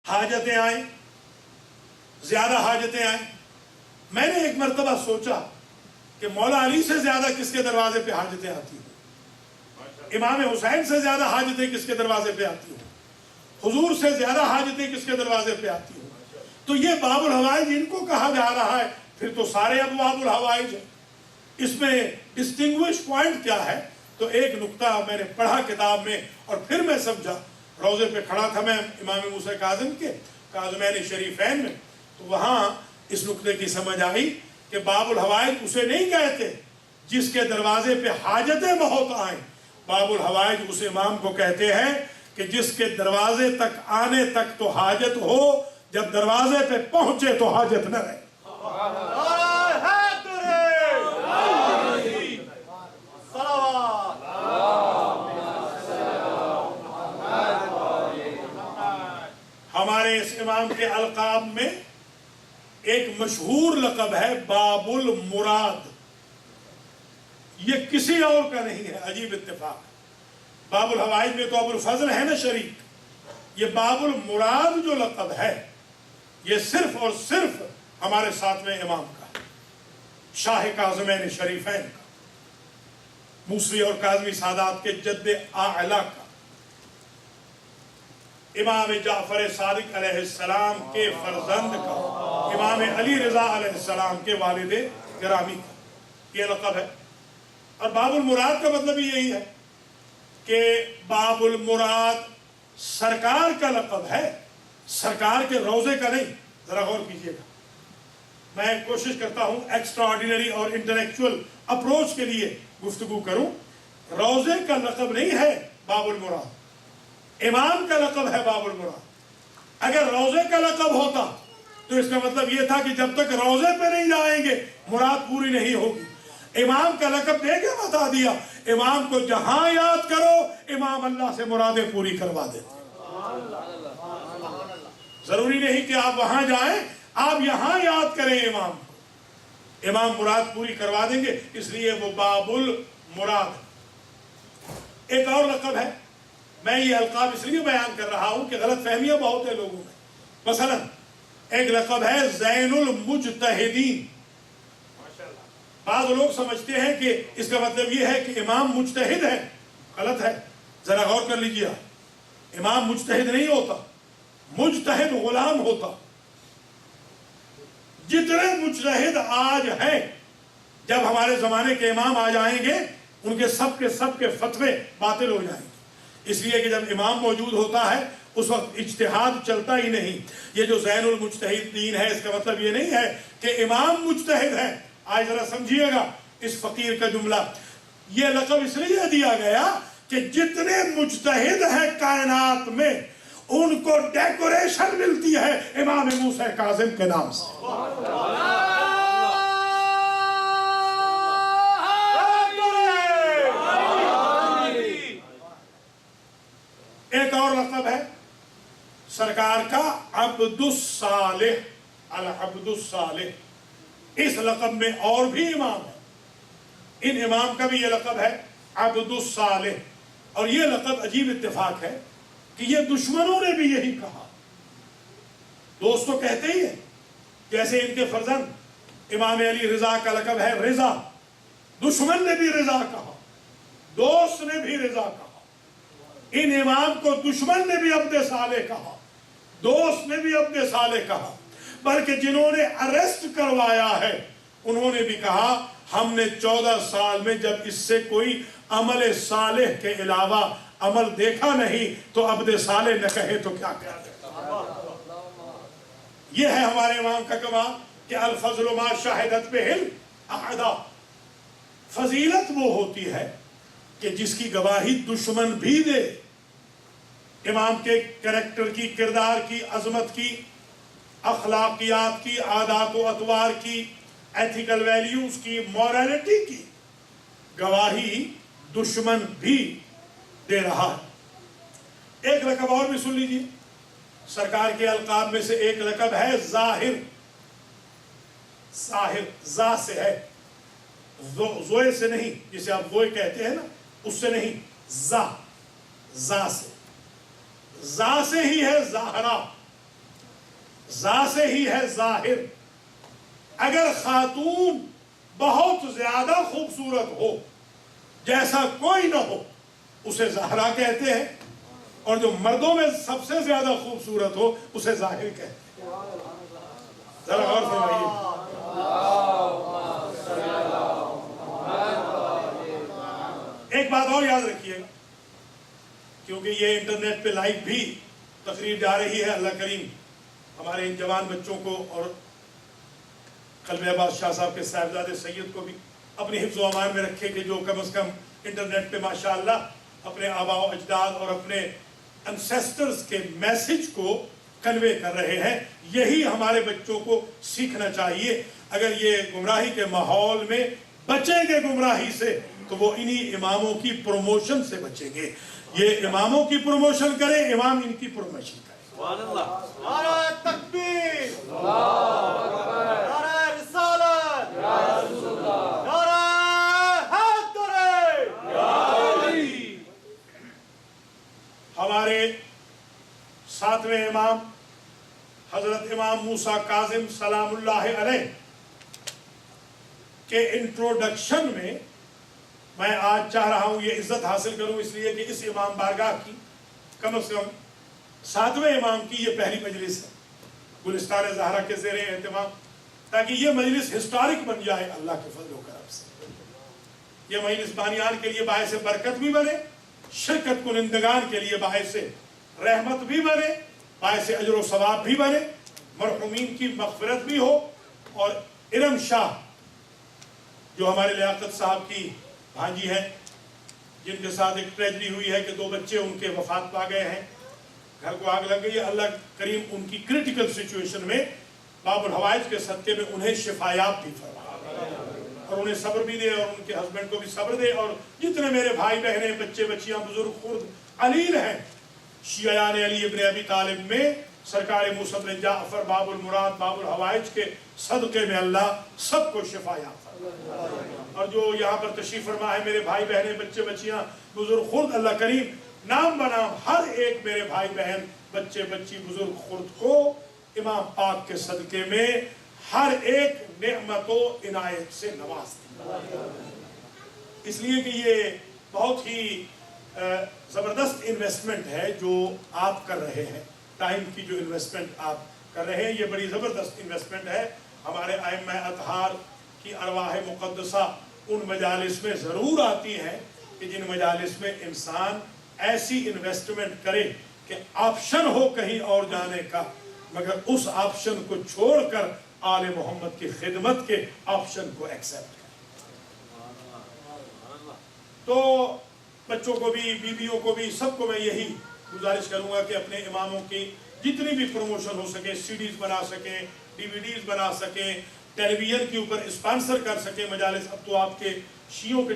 حاجتیں آئیں، زیادہ حاجتیں آئیں. میں نے ایک مرتبہ سوچا کہ مولا علی سے زیادہ کس کے دروازے پہ حاجتیں آتی ہیں، امام حسین سے زیادہ حاجتیں کس کے دروازے پہ آتی ہیں، حضور سے زیادہ حاجتیں کس کے دروازے پہ آتی ہیں. تو یہ باب الحوائج ان کو کہا جا رہا ہے، پھر تو سارے ابواب الحوائج ہیں. اس میں ڈسٹنگوش پوائنٹ کیا ہے؟ تو ایک نقطہ میں نے پڑھا کتاب میں اور پھر میں سمجھا. روزے پہ کھڑا تھا میں امام موسیٰ کاظم کے کاظمین شریفین میں، تو وہاں اس نقطے کی سمجھ آئی کہ باب الحوائج اسے نہیں کہتے جس کے دروازے پہ حاجتیں بہت آئیں. باب الحوائج اس امام کو کہتے ہیں کہ جس کے دروازے تک آنے تک تو حاجت ہو، جب دروازے پہ پہنچے تو حاجت نہ رہے. ہمارے اس امام کے القاب میں ایک مشہور لقب ہے باب المراد. یہ کسی اور کا نہیں ہے، عجیب اتفاق. باب الحوائج میں تو ابو الفضل ہے نا شریک. یہ باب المراد جو لقب ہے یہ صرف اور صرف ہمارے ساتویں امام کا ہے، شاہ کاظمین شریفین کا، موسوی اور کاظمی سادات کے جد اعلیٰ کا، امام جعفر صادق علیہ السلام کے فرزند کا، امام علی رضا علیہ السلام کے والد گرامی کا یہ لقب ہے. اور باب المراد کا مطلب یہی ہے کہ باب المراد سرکار کا لقب ہے، سرکار کے روزے کا نہیں. ذرا غور کیجئے گا، میں کوشش کرتا ہوں ایکسٹرا آرڈینری اور انٹلیکچول اپروچ کے لیے گفتگو کروں. روزے کا لقب نہیں ہے باب المراد، امام کا لقب ہے باب المراد. اگر روزے کا لقب ہوتا تو اس کا مطلب یہ تھا کہ جب تک روزے پہ نہیں جائیں گے مراد پوری نہیں ہوگی. امام کا لقب دے کے بتا دیا امام کو جہاں یاد کرو امام اللہ سے مرادیں پوری کروا دیتے. ضروری نہیں کہ آپ وہاں جائیں، آپ یہاں یاد کریں امام کو، امام مراد پوری کروا دیں گے، اس لیے وہ باب المراد. ایک اور لقب ہے، میں یہ القاب اس لیے بیان کر رہا ہوں کہ غلط فہمیاں بہت ہیں لوگوں میں. مثلا ایک لقب ہے زین المجتہدین. بعض لوگ سمجھتے ہیں کہ اس کا مطلب یہ ہے کہ امام مجتہد ہے. غلط ہے، ذرا غور کر لیجیے. امام مجتہد نہیں ہوتا، مجتہد غلام ہوتا. جتنے مجتہد آج ہیں، جب ہمارے زمانے کے امام آ جائیں گے ان کے سب کے فتوے باطل ہو جائیں گے. اس لیے کہ جب امام موجود ہوتا ہے اس وقت اجتہاد چلتا ہی نہیں. یہ جو زین المجتہدین ہے اس کا مطلب یہ نہیں ہے کہ امام مجتہد ہے. آج ذرا سمجھیے گا اس فقیر کا جملہ. یہ لقب اس لیے دیا گیا کہ جتنے مجتہد ہیں کائنات میں ان کو ڈیکوریشن ملتی ہے امام موسیٰ کاظم کے نام سے. ایک اور لقب ہے سرکار کا عبد الصالح، العبد الصالح. اس لقب میں اور بھی امام ہیں، ان امام کا بھی یہ لقب ہے عبد الصالح. اور یہ لقب عجیب اتفاق ہے کہ یہ دشمنوں نے بھی یہی کہا. دوست تو کہتے ہی ہیں، جیسے ان کے فرزند امام علی رضا کا لقب ہے رضا. دشمن نے بھی رضا کہا، دوست نے بھی رضا کہا. ان امام کو دشمن نے بھی عبد صالح کہا، دوست نے بھی عبد صالح کہا. بلکہ جنہوں نے اریسٹ کروایا ہے انہوں نے بھی کہا ہم نے 14 سال میں جب اس سے کوئی عمل صالح کے علاوہ عمل دیکھا نہیں تو عبد صالح نہ کہے تو کیا کہتے. یہ ہے ہمارے امام کا کمال کہ الفضل ما شاہدت بہ الاعداء. فضیلت وہ ہوتی ہے کہ جس کی گواہی دشمن بھی دے. امام کے کریکٹر کی، کردار کی، عظمت کی، اخلاقیات کی، عادات و اطوار کی، ایتھیکل ویلیوز کی، مورالٹی کی گواہی دشمن بھی دے رہا ہے. ایک لقب اور بھی سن لیجیے. سرکار کے القاب میں سے ایک لقب ہے ظاہر. ظاہر زا سے ہے، زوئے سے نہیں، جسے آپ زوئے کہتے ہیں نا اس سے نہیں، زا سے. زا سے ہی ہے ظاہرہ. ذا سے ہی ہے ظاہر. اگر خاتون بہت زیادہ خوبصورت ہو، جیسا کوئی نہ ہو، اسے زہرا کہتے ہیں، اور جو مردوں میں سب سے زیادہ خوبصورت ہو اسے ظاہر کہتے ہیں. ذرا غور فرمائیے. ایک بات اور یاد رکھیے گا، کیونکہ یہ انٹرنیٹ پہ لائیو بھی تقریر جا رہی ہے. اللہ کریم ہمارے ان جوان بچوں کو اور قلب عباس شاہ صاحب کے صاحبزادے سید کو بھی اپنی حفظ و امان میں رکھے کہ جو کم از کم انٹرنیٹ پہ ماشاءاللہ اپنے آباء و اجداد اور اپنے انسیسٹرز کے میسج کو کنوے کر رہے ہیں. یہی ہمارے بچوں کو سیکھنا چاہیے. اگر یہ گمراہی کے ماحول میں بچیں گے گمراہی سے تو وہ انہی اماموں کی پروموشن سے بچیں گے. یہ اماموں کی پروموشن کریں، امام ان کی پروموشن کریں. سبحان اللہ. نعرہ تکبیر، نعرہ رسالت، نعرہ حیدر. ہمارے 7ویں امام حضرت امام موسیٰ کاظم سلام اللہ علیہ کے انٹروڈکشن میں آج چاہ رہا ہوں یہ عزت حاصل کروں، اس لیے کہ اس امام بارگاہ کی کم از کم 7ویں امام کی یہ پہلی مجلس ہے گلستان زہرا کے زیر اہتمام، تاکہ یہ مجلس ہسٹورک بن جائے اللہ کے فضل و کرم سے. یہ مجلس بانیان کے لیے باعث برکت بھی بنے، شرکت کنندگان کے لیے باعث رحمت بھی بنے، باعث اجر و ثواب بھی بنے، مرحومین کی مغفرت بھی ہو. اور ارم شاہ جو ہمارے لیاقت صاحب کی بھانجی ہے، جن کے ساتھ ایک ٹریجڈی ہوئی ہے کہ 2 بچے ان کے وفات پا گئے ہیں، گھر کو آگ لگ گئی ہے. اللہ کریم ان کی کرٹیکل سچویشن میں باب الحوائج کے صدقے میں انہیں شفایاب بھی فرمائے اور انہیں صبر بھی دے، اور ان کے ہسبینڈ کو بھی صبر دے. اور جتنے میرے بھائی بہنیں، بچے بچیاں، بزرگ خرد علیل ہیں شیعان علی ابن ابی طالب میں، سرکار موسیٰ بن جعفر باب المراد باب الحوائج کے صدقے میں اللہ سب کو شفایاب فرمائے. اور جو یہاں پر تشریف فرما ہے میرے بھائی بہنیں، بچے بچیاں، بزرگ خرد، اللہ کریم نام بنام ہر ایک میرے بھائی بہن، بچے بچی، بزرگ خرد کو امام پاک کے صدقے میں ہر ایک نعمت و عنایت سے نواز دے. اس لیے کہ یہ بہت ہی زبردست انویسٹمنٹ ہے جو آپ کر رہے ہیں. ٹائم کی جو انویسٹمنٹ آپ کر رہے ہیں یہ بڑی زبردست انویسٹمنٹ ہے. ہمارے ائمہ اطہار کی ارواح مقدسہ ان مجالس میں ضرور آتی ہیں کہ جن مجالس میں انسان ایسی انویسٹمنٹ کرے کہ آپشن ہو کہیں اور جانے کا، مگر اس آپشن کو چھوڑ کر آل محمد کی خدمت کے آپشن کو ایکسپٹ کرے. تو بچوں کو بھی، بیویوں کو بھی، سب کو میں یہی گزارش کروں گا کہ اپنے اماموں کی جتنی بھی پروموشن ہو سکے، CDs بنا سکیں، DVDs بنا سکیں، ٹیلی ویژن کے اوپر اسپانسر کر سکیں مجالس. اب تو آپ کے شیعوں کے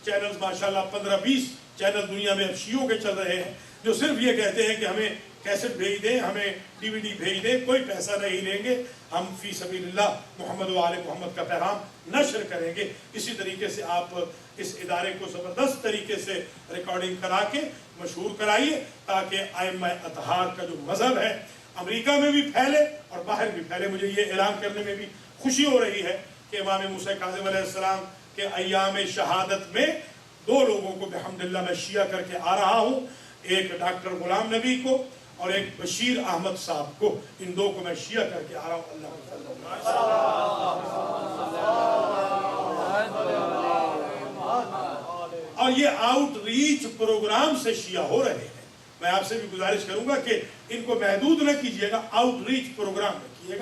چینلز ماشاءاللہ 15-20 چینل دنیا میں اب شیعوں کے چل رہے ہیں جو صرف یہ کہتے ہیں کہ ہمیں کیسٹ بھیج دیں، ہمیں DVD بھیج دیں، کوئی پیسہ نہیں لیں گے، ہم فی سبیل اللہ محمد و آل محمد کا پیغام نشر کریں گے. اسی طریقے سے آپ اس ادارے کو زبردست طریقے سے ریکارڈنگ کرا کے مشہور کرائیے تاکہ ائمہ اطہار کا جو مذہب ہے امریکہ میں بھی پھیلے اور باہر بھی پھیلے. مجھے یہ اعلان کرنے میں بھی خوشی ہو رہی ہے کہ امام موسیٰ کاظم علیہ السلام کے ایام شہادت میں 2 لوگوں کو بحمداللہ میں شیعہ کر کے آ رہا ہوں. ایک ڈاکٹر غلام نبی کو اور ایک بشیر احمد صاحب کو، ان 2 کو میں شیعہ کر کے آ رہا ہوں. اور یہ آؤٹ ریچ پروگرام سے شیعہ ہو رہے ہیں. میں آپ سے بھی گزارش کروں گا کہ ان کو محدود نہ کیجیے گا، آؤٹ ریچ پروگرام میں کیجیے گا.